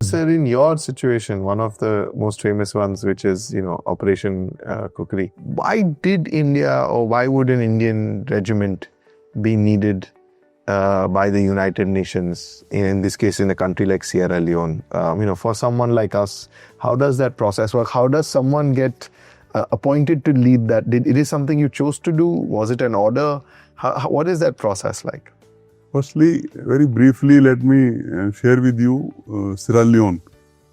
Sir, in your situation, one of the most famous ones, which is, Operation Khukri, why did India or why would an Indian regiment be needed by the United Nations, in this case, in a country like Sierra Leone? For someone like us, how does that process work? How does someone get appointed to lead that? It is something you chose to do? Was it an order? What is that process like? Firstly, very briefly, let me share with you, Sierra Leone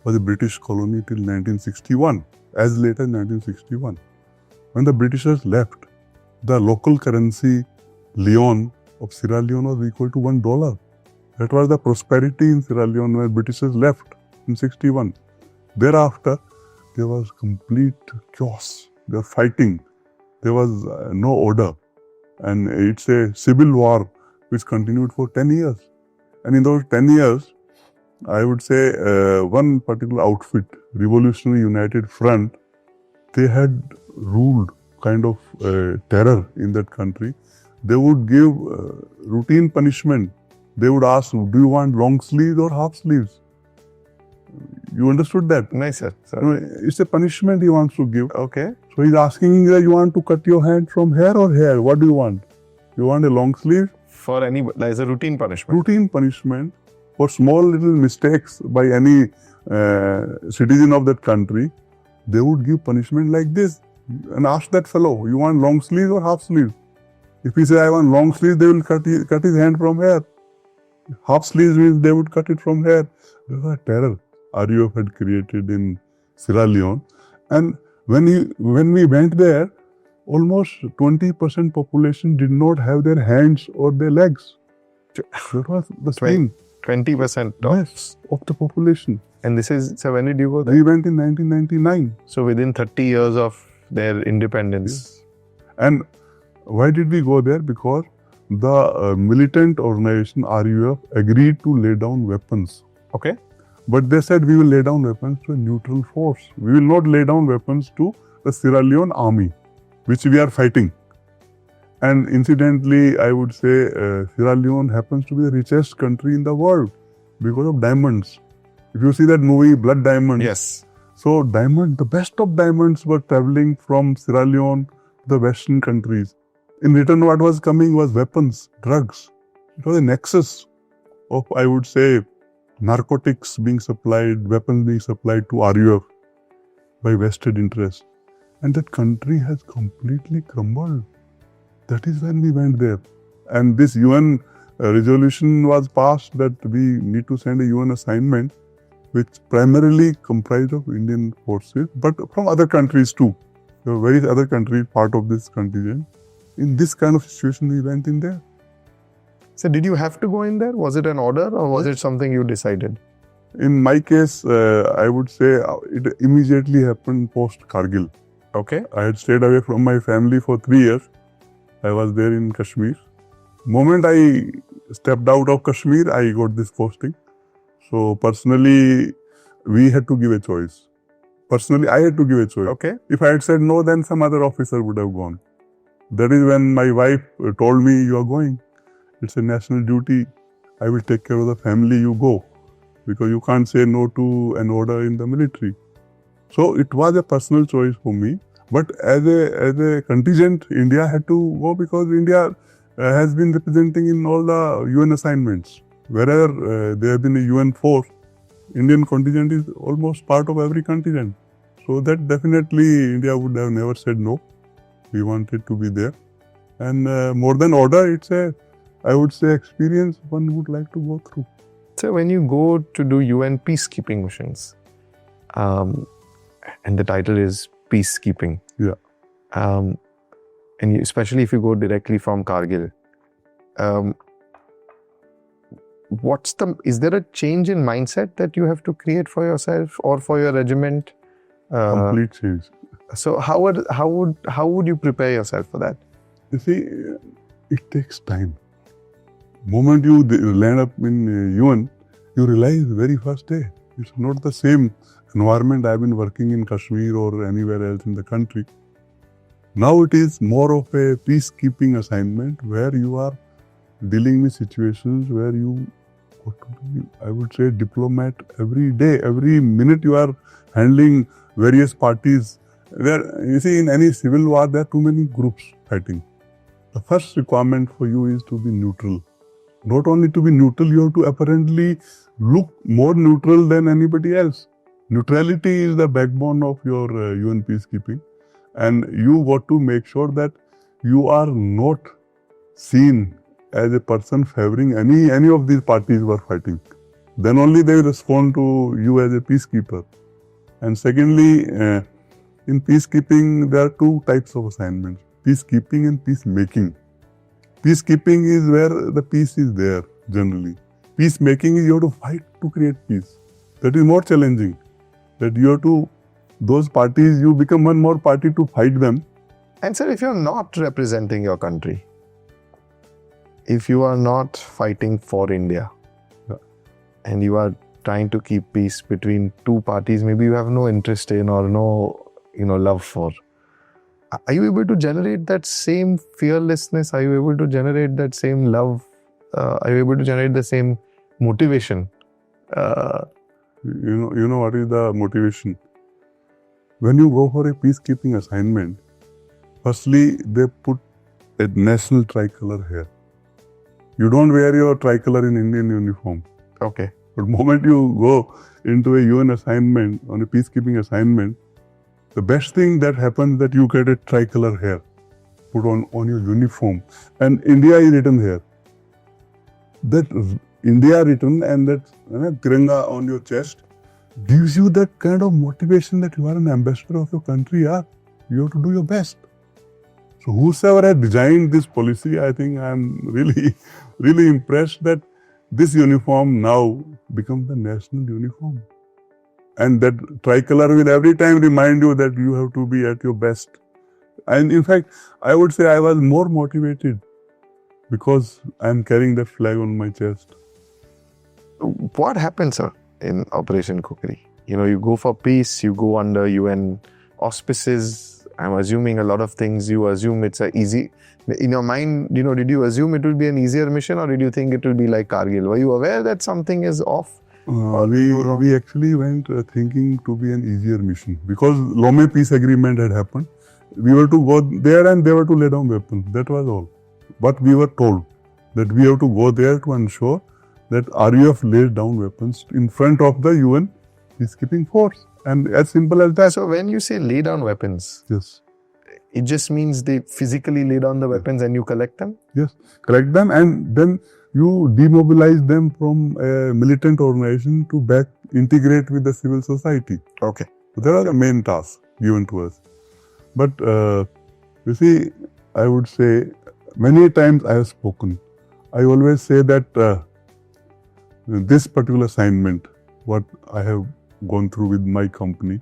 was a British colony till 1961, as late as 1961. When the Britishers left, the local currency, Leone, of Sierra Leone was equal to $1. That was the prosperity in Sierra Leone when Britishers left in 61. Thereafter, there was complete chaos. They were fighting. There was no order. And it's a civil war which continued for 10 years. And in those 10 years, I would say one particular outfit, Revolutionary United Front, they had ruled kind of terror in that country. They would give routine punishment. They would ask, do you want long sleeves or half sleeves? You understood that? Nice, sir. It's a punishment he wants to give. Okay. So he's asking that you want to cut your hand from here or here? What do you want? You want a long sleeve? For any, as a routine punishment. Routine punishment for small little mistakes by any citizen of that country. They would give punishment like this and ask that fellow, you want long sleeves or half sleeves? If he say I want long sleeves, they will cut his hand from here. Half sleeves means they would cut it from here. There was a terror RUF had created in Sierra Leone. And when we went there, almost 20% population did not have their hands or their legs. That was the thing. 20% of the population. And this is, so when did you go there? We went in 1999. So within 30 years of their independence. Yes. And why did we go there? Because the militant organization RUF agreed to lay down weapons. Okay. But they said we will lay down weapons to a neutral force. We will not lay down weapons to the Sierra Leone army, which we are fighting. And incidentally, I would say Sierra Leone happens to be the richest country in the world because of diamonds. If you see that movie, Blood Diamonds. Yes. So the best of diamonds were traveling from Sierra Leone to the Western countries. In return, what was coming was weapons, drugs. It was a nexus of, I would say, narcotics being supplied, weapons being supplied to RUF by vested interests. And that country has completely crumbled. That is when we went there. And this UN resolution was passed that we need to send a UN assignment which primarily comprised of Indian forces, but from other countries too. There were various other countries part of this contingent. In this kind of situation, we went in there. So did you have to go in there? Was it an order or was it something you decided? In my case, I would say it immediately happened post Kargil. Okay. I had stayed away from my family for 3 years. I was there in Kashmir. Moment I stepped out of Kashmir, I got this posting. So personally, we had to give a choice. Personally, I had to give a choice. Okay. If I had said no, then some other officer would have gone. That is when my wife told me, you are going. It's a national duty. I will take care of the family, you go. Because you can't say no to an order in the military. So it was a personal choice for me. But as a contingent, India had to go because India has been representing in all the UN assignments. Wherever there have been a UN force, Indian contingent is almost part of every contingent. So that definitely India would have never said no. We wanted to be there. And more than order, it's I would say, experience one would like to go through. So when you go to do UN peacekeeping missions, and the title is Peacekeeping. Yeah. And especially if you go directly from Kargil, is there a change in mindset that you have to create for yourself or for your regiment? Complete change. So how would you prepare yourself for that? You see, it takes time. Moment you land up in UN, you realize very first day, it's not the same environment I've been working in Kashmir or anywhere else in the country. Now it is more of a peacekeeping assignment where you are dealing with situations where you got to be, I would say, diplomat every day, every minute you are handling various parties. There, you see, in any civil war, there are too many groups fighting. The first requirement for you is to be neutral. Not only to be neutral, you have to apparently look more neutral than anybody else. Neutrality is the backbone of your UN peacekeeping, and you got to make sure that you are not seen as a person favoring any of these parties who are fighting. Then only they will respond to you as a peacekeeper. And secondly, in peacekeeping, there are two types of assignments: peacekeeping and peacemaking. Peacekeeping is where the peace is there generally. Peacemaking is you have to fight to create peace. That is more challenging. That you have to, those parties, you become one more party to fight them. And sir, if you're not representing your country, if you are not fighting for India, and you are trying to keep peace between two parties, maybe you have no interest in or no, love for, are you able to generate that same fearlessness? Are you able to generate that same love? Are you able to generate the same motivation? You know what is the motivation? When you go for a peacekeeping assignment, firstly, they put a national tricolor here. You don't wear your tricolor in Indian uniform. Okay. But the moment you go into a UN assignment, on a peacekeeping assignment, the best thing that happens that you get a tricolor here put on your uniform, and India is written here. That India written and that Tiranga on your chest gives you that kind of motivation that you are an ambassador of your country. You have to do your best. So whosoever had designed this policy, I think I am really, really impressed that this uniform now becomes the national uniform. And that tricolor will every time remind you that you have to be at your best. And in fact, I would say I was more motivated because I am carrying that flag on my chest. What happened, sir, in Operation Khukri? You go for peace, you go under UN auspices. I'm assuming a lot of things you assume it's a easy. In your mind, did you assume it will be an easier mission, or did you think it will be like Kargil? Were you aware that something is off? We actually went thinking to be an easier mission because Lome peace agreement had happened. We were to go there and they were to lay down weapons. That was all. But we were told that we have to go there to ensure that RUF lays down weapons in front of the UN peacekeeping force. And as simple as that. So when you say lay down weapons, yes, it just means they physically lay down the weapons and you collect them? Yes, collect them and then you demobilize them from a militant organization to back integrate with the civil society. Okay. So there are the main tasks given to us. But you see, I would say many times I have spoken. I always say that this particular assignment, what I have gone through with my company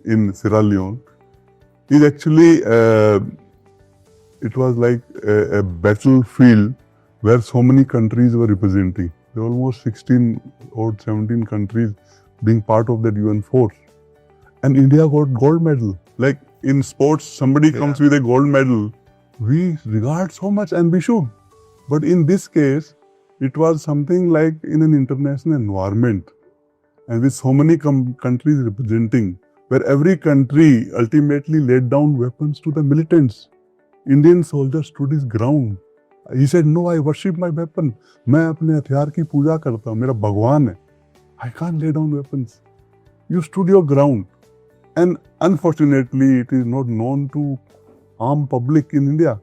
in Sierra Leone, is actually, it was like a battlefield where so many countries were representing. There were almost 16 or 17 countries being part of that UN force. And India got gold medal. Like in sports, somebody comes with a gold medal. We regard so much and we should. But in this case, it was something like in an international environment and with so many countries representing, where every country ultimately laid down weapons to the militants. Indian soldiers stood his ground. He said, no, I worship my weapon. मैं अपने हथियार की पूजा करता हूँ, मेरा भगवान है. I can't lay down weapons. You stood your ground. And unfortunately, it is not known to armed public in India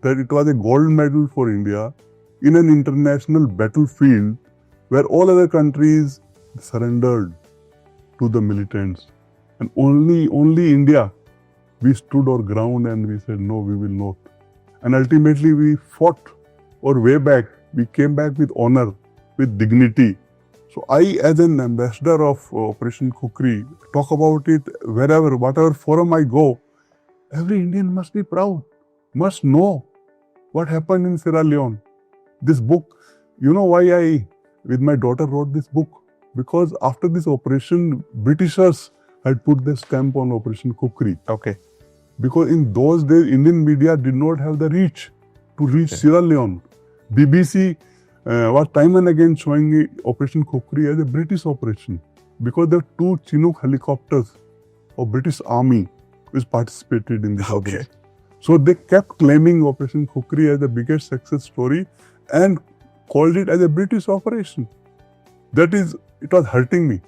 that it was a gold medal for India in an international battlefield where all other countries surrendered to the militants. And only India, we stood our ground and we said, no, we will not. And ultimately we fought our way back. We came back with honor, with dignity. So I, as an ambassador of Operation Khukri, talk about it wherever, whatever forum I go. Every Indian must be proud, must know what happened in Sierra Leone. This book, you know why I, with my daughter, wrote this book? Because after this operation, Britishers had put their stamp on Operation Khukri. Okay. Because in those days, Indian media did not have the reach to reach Sierra Leone. BBC was time and again showing Operation Khukri as a British operation because there were 2 Chinook helicopters of British Army which participated in this operation. So they kept claiming Operation Khukri as the biggest success story and called it as a British operation. That is, it was hurting me.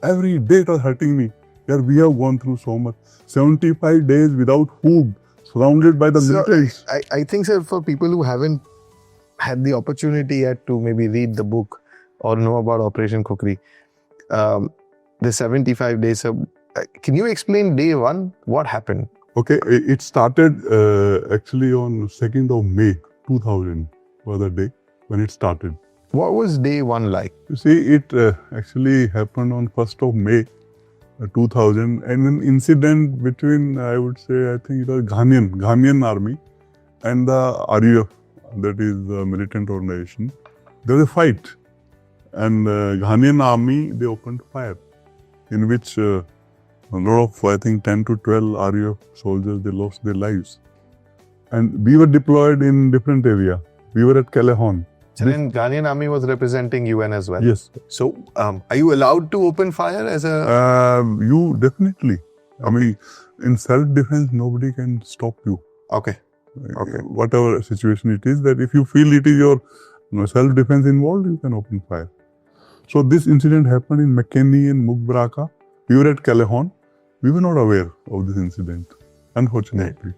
Every day it was hurting me. Yeah, we have gone through so much. 75 days without food, surrounded by the military. I think, sir, for people who haven't had the opportunity yet to maybe read the book or know about Operation Khukri, the 75 days, can you explain day one? What happened? Okay, it started actually on 2nd of May 2000 was the day when it started. What was day one like? You see, it actually happened on 1st of May 2000 and an incident between, I would say, I think it was Ghanaian army and the RUF, that is the militant organization. There was a fight and Ghanaian army, they opened fire in which a lot of, I think, 10 to 12 RUF soldiers, they lost their lives. And we were deployed in different area. We were at Calahon. So then Ghanaian army was representing UN as well? Yes. So are you allowed to open fire as a... You definitely. I mean, in self-defense, nobody can stop you. Okay. Whatever situation it is, that if you feel it is your self-defense involved, you can open fire. So this incident happened in McKinney and Mukbraka. We were at Calahon. We were not aware of this incident, unfortunately.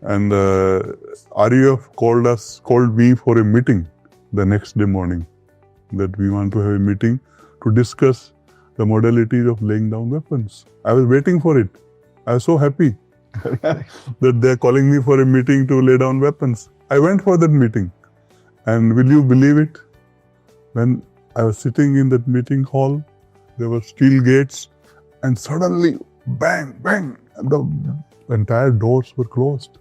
Right. And RUF called me for a meeting the next day morning, that we want to have a meeting to discuss the modalities of laying down weapons. I was waiting for it. I was so happy that they're calling me for a meeting to lay down weapons. I went for that meeting. And will you believe it? When I was sitting in that meeting hall, there were steel gates, and suddenly, bang, bang, the entire doors were closed.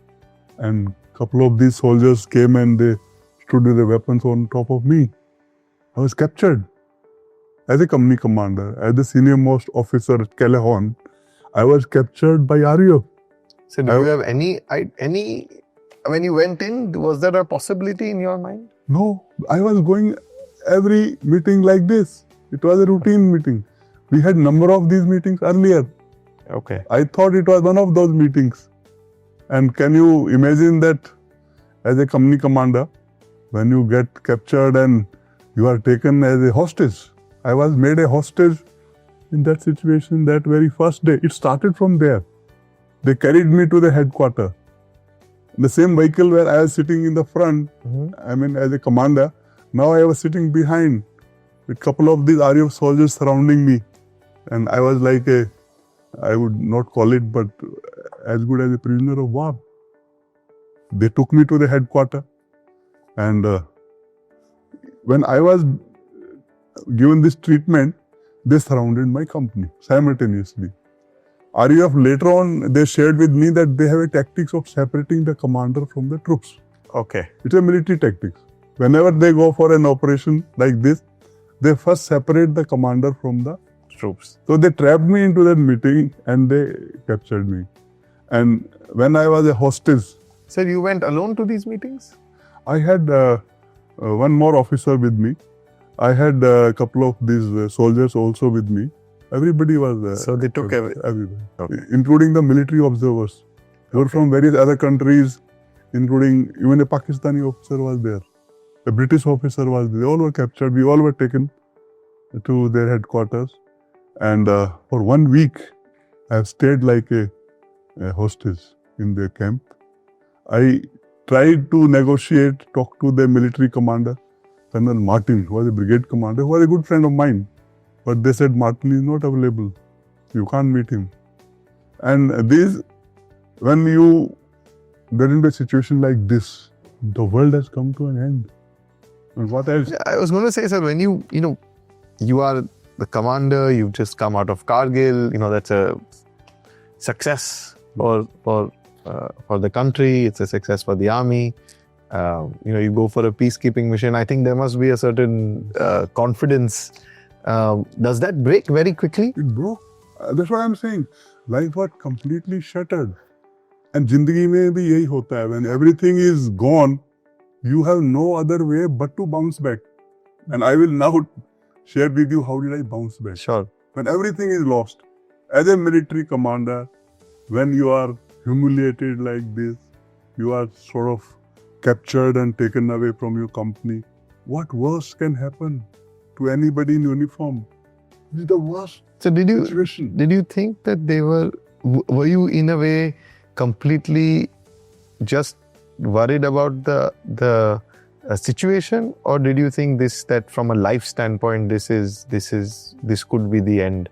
And a couple of these soldiers came and they stood with the weapons on top of me. I was captured. As a company commander, as the senior most officer at Calahon, I was captured by RUF. So do you have any, when you went in, was there a possibility in your mind? No, I was going every meeting like this. It was a routine meeting. We had number of these meetings earlier. Okay. I thought it was one of those meetings. And can you imagine that as a company commander, when you get captured and you are taken as a hostage? I was made a hostage in that situation that very first day. It started from there. They carried me to the headquarters. The same vehicle where I was sitting in the front, I mean as a commander, now I was sitting behind with a couple of these RUF soldiers surrounding me. And I was like I would not call it, but as good as a prisoner of war. They took me to the headquarters. And when I was given this treatment, they surrounded my company simultaneously. RUF later on, they shared with me that they have a tactics of separating the commander from the troops. Okay. It's a military tactics. Whenever they go for an operation like this, they first separate the commander from the troops. So they trapped me into that meeting and they captured me. And when I was a hostage... So you went alone to these meetings? I had one more officer with me. I had a couple of these soldiers also with me. Everybody was... so they took everybody. Okay. Including the military observers. They were from various other countries, including even a Pakistani officer was there. A British officer was there. They all were captured. We all were taken to their headquarters. And for 1 week, I have stayed like a hostage in their camp. I tried to negotiate, talk to the military commander, Colonel Martin, who was a brigade commander, who was a good friend of mine. But they said Martin is not available. You can't meet him. And when you get into a situation like this, the world has come to an end. And what else? I was going to say, sir, when you are the commander, you've just come out of Kargil, that's a success for the country, it's a success for the army. You go for a peacekeeping mission. I think there must be a certain confidence. Does that break very quickly? It broke. That's what I'm saying. Life was completely shattered. And Zindagi mein bhi yahi hota hai. When everything is gone, you have no other way but to bounce back. And I will now share with you how did I bounce back. Sure. When everything is lost, as a military commander, when you are humiliated like this, you are sort of captured and taken away from your company, what worse can happen to anybody in uniform? This is the worst So situation. did you think that they were you in a way completely just worried about the situation, or did you think that from a life standpoint this could be the end?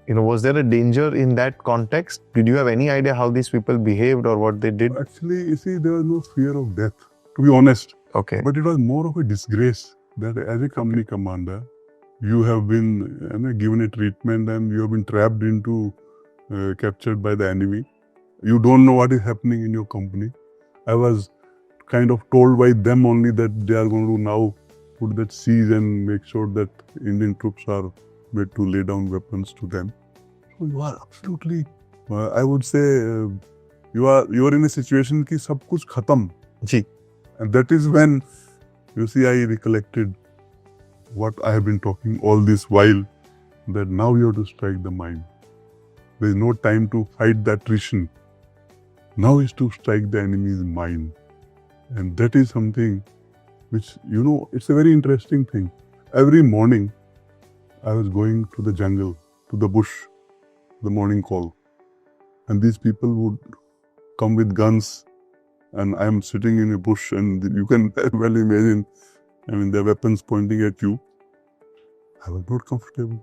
Was there a danger in that context? Did you have any idea how these people behaved or what they did? Actually, you see, there was no fear of death, to be honest. Okay. But it was more of a disgrace that as a company commander, you have been given a treatment and you have been trapped into, captured by the enemy. You don't know what is happening in your company. I was kind of told by them only that they are going to now put that siege and make sure that Indian troops are made to lay down weapons to them. So you are absolutely, I would say, you are in a situation ki sab kuch khatam. Ji. And that is when, you see, I recollected what I have been talking all this while, that now you have to strike the mind. There is no time to fight the attrition. Now is to strike the enemy's mind. And that is something which, it's a very interesting thing. Every morning, I was going to the jungle, to the bush, the morning call. And these people would come with guns, and I am sitting in a bush, and you can well imagine, their weapons pointing at you. I was not comfortable.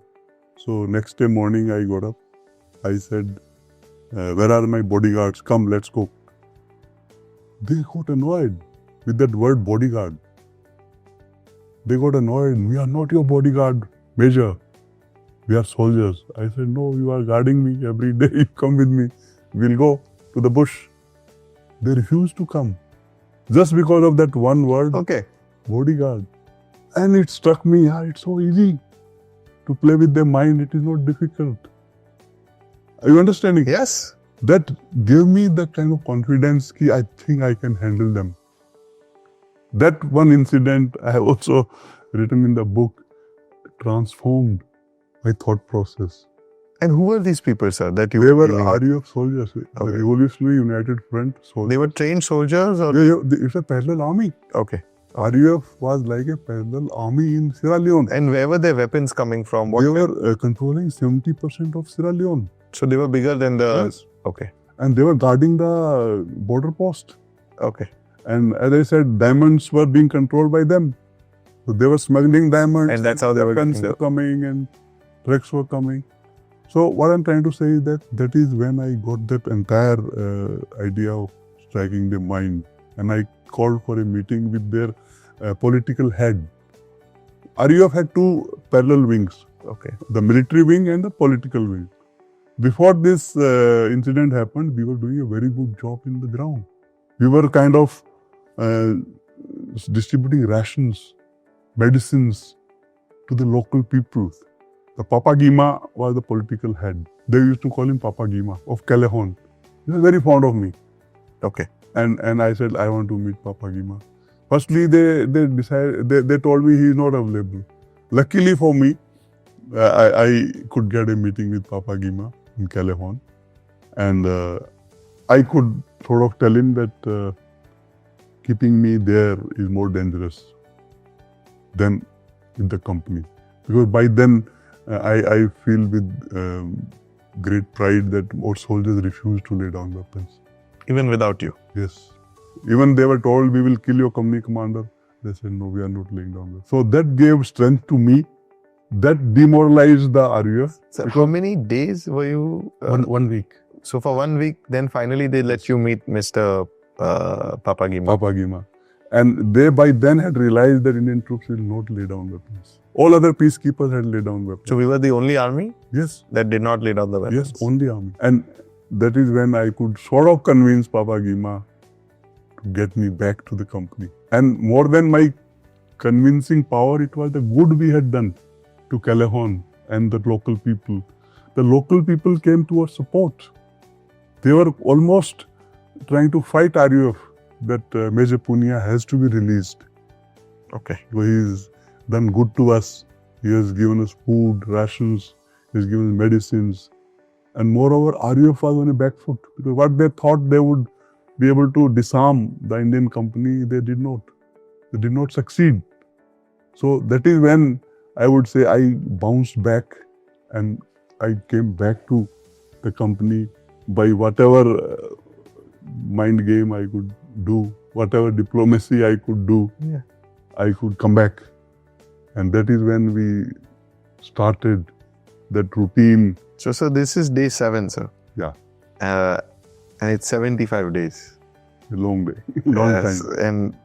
So next day morning, I got up. I said, where are my bodyguards? Come, let's go. They got annoyed with that word bodyguard. They got annoyed. We are not your bodyguard, Major. We are soldiers. I said, no, you are guarding me every day. You come with me. We'll go to the bush. They refused to come. Just because of that one word, Okay. Bodyguard. And it struck me, it's so easy to play with their mind. It is not difficult. Are you understanding? Yes. That gave me the kind of confidence that I think I can handle them. That one incident I have also written in the book transformed my thought process. And who were these people, sir, that you They were dealing with? RUF soldiers, the Okay. Revolutionary United Front soldiers. They were trained soldiers or? It's a parallel army. Okay. RUF was like a parallel army in Sierra Leone. And where were their weapons coming from? They were controlling 70% of Sierra Leone. So they were bigger than the... Yes. Okay. And they were guarding the border post. Okay. And as I said, diamonds were being controlled by them. So they were smuggling diamonds. And that's how they were guns were coming and trucks were coming. So what I'm trying to say is that is when I got that entire idea of striking the mind. And I called for a meeting with their political head. RUF had two parallel wings. Okay. The military wing and the political wing. Before this incident happened, we were doing a very good job in the ground. We were kind of distributing rations, medicines to the local people. The Papa Gima was the political head. They used to call him Papa Gima of Callejon. He was very fond of me. Okay. And I said, I want to meet Papa Gima. Firstly, they told me he is not available. Luckily for me, I could get a meeting with Papa Gima in Callejon. And I could sort of tell him that keeping me there is more dangerous than with the company. Because by then, I feel with great pride that our soldiers refused to lay down weapons. Even without you? Yes. Even they were told, we will kill your company commander. They said, no, we are not laying down weapons. So that gave strength to me. That demoralized the RUF. So how many days were you? 1 week. So for 1 week, then finally they let you meet Mr. Papa Gima. Papa Gima. And they by then had realized that Indian troops will not lay down weapons. All other peacekeepers had laid down weapons. So we were the only army? Yes. That did not lay down the weapons? Yes, only army. And that is when I could sort of convince Papa Gima to get me back to the company. And more than my convincing power, it was the good we had done to Callejon and the local people. The local people came to our support. They were almost trying to fight RUF that Major Punia has to be released. Okay. So he's done good to us. He has given us food, rations, he has given us medicines. And moreover, RUF was on a back foot. Because what they thought they would be able to disarm the Indian company, they did not. They did not succeed. So that is when I would say I bounced back and I came back to the company by whatever mind game I could do, whatever diplomacy I could do, Yeah. I could come back. And that is when we started that routine. So this is day 7, sir. Yeah. And it's 75 days. A long day, long Yes, time. and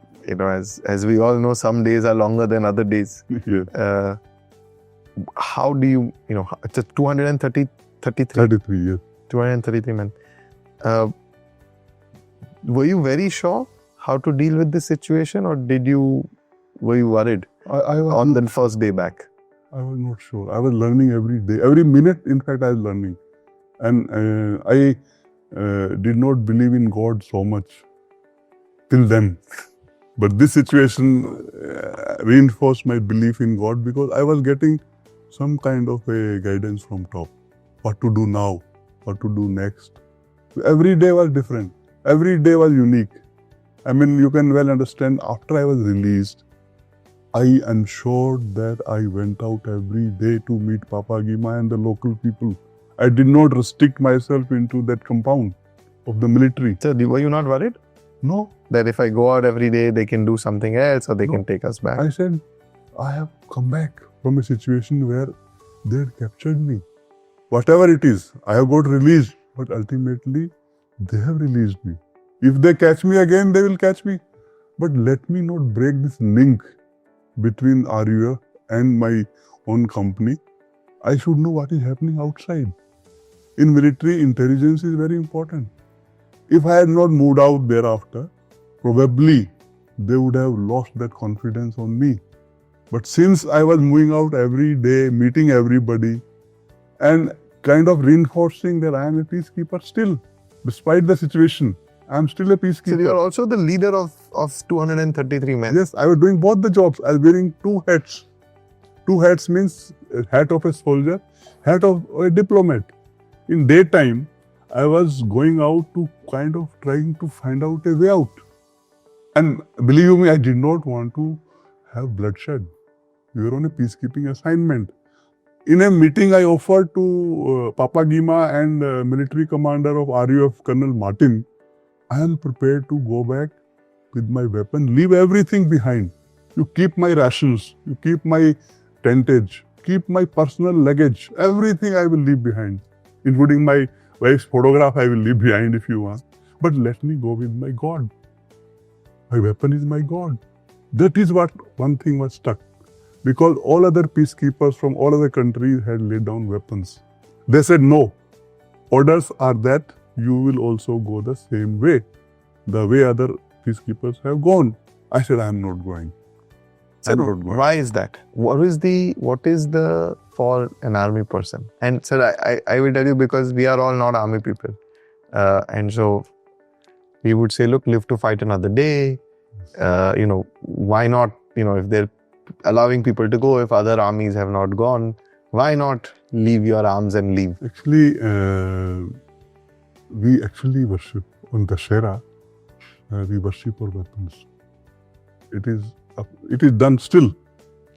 as we all know, some days are longer than other days. Yes. How do you it's a 233 33 years. 233 men. Were you very sure how to deal with this situation, or were you worried I was on the first day back? I was not sure. I was learning every day. Every minute, in fact, I was learning. And I did not believe in God so much till then. But this situation reinforced my belief in God because I was getting some kind of a guidance from top. What to do now, what to do next. Every day was different. Every day was unique. I mean, you can well understand, after I was released, I ensured that I went out every day to meet Papa Gima and the local people. I did not restrict myself into that compound of the military. So were you not worried No, that if I go out every day, they can do something else or they No. can take us back? I said, I have come back from a situation where they had captured me. Whatever it is, I have got released, but ultimately they have released me. If they catch me again, they will catch me. But let me not break this link between RUF and my own company. I should know what is happening outside. In military, intelligence is very important. If I had not moved out thereafter, probably they would have lost that confidence on me. But since I was moving out every day, meeting everybody, and kind of reinforcing that I am a peacekeeper still, despite the situation, I am still a peacekeeper. So you are also the leader of 233 men. Yes, I was doing both the jobs. I was wearing two hats. Two hats means a hat of a soldier, hat of a diplomat. In daytime, I was going out to kind of trying to find out a way out. And believe me, I did not want to have bloodshed. We were on a peacekeeping assignment. In a meeting, I offered to Papa Gima and military commander of RUF, Colonel Martin, I am prepared to go back with my weapon, leave everything behind. You keep my rations, you keep my tentage, keep my personal luggage, everything I will leave behind, including my wife's photograph I will leave behind if you want. But let me go with my God. My weapon is my God. That is what one thing was stuck. Because all other peacekeepers from all other countries had laid down weapons. They said, no, orders are that you will also go the same way, the way other peacekeepers have gone. I said, I am not going. Sir, why is that? What is the for an army person? And sir, I will tell you, because we are all not army people. And so we would say, look, live to fight another day. Why not, if they're allowing people to go, if other armies have not gone, why not leave your arms and leave? Actually, we actually worship on Dashera. We worship our weapons. It is done still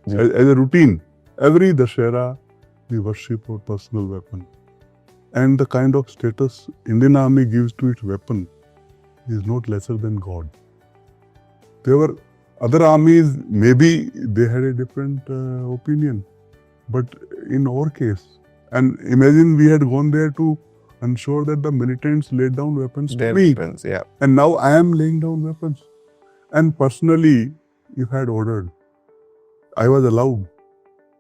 as a routine. Every Dashera, we worship our personal weapon. And the kind of status Indian Army gives to its weapon is not lesser than God. There were other armies, maybe they had a different opinion. But in our case, and imagine we had gone there to ensure that the militants laid down weapons to me. Weapons, yeah. And now I am laying down weapons. And personally, if I had ordered, I was allowed.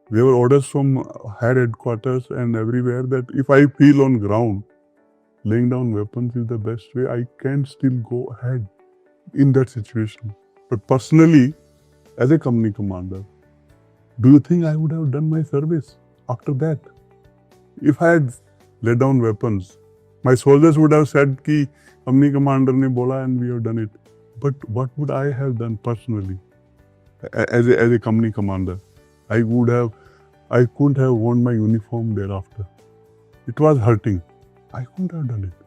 There were orders from headquarters and everywhere that if I feel on ground, laying down weapons is the best way, I can still go ahead in that situation. But personally, as a company commander, do you think I would have done my service after that? If I had laid down weapons, my soldiers would have said ki company commander ne bola and we have done it. But what would I have done personally? as a company commander. I couldn't have worn my uniform thereafter. It was hurting. I couldn't have done it.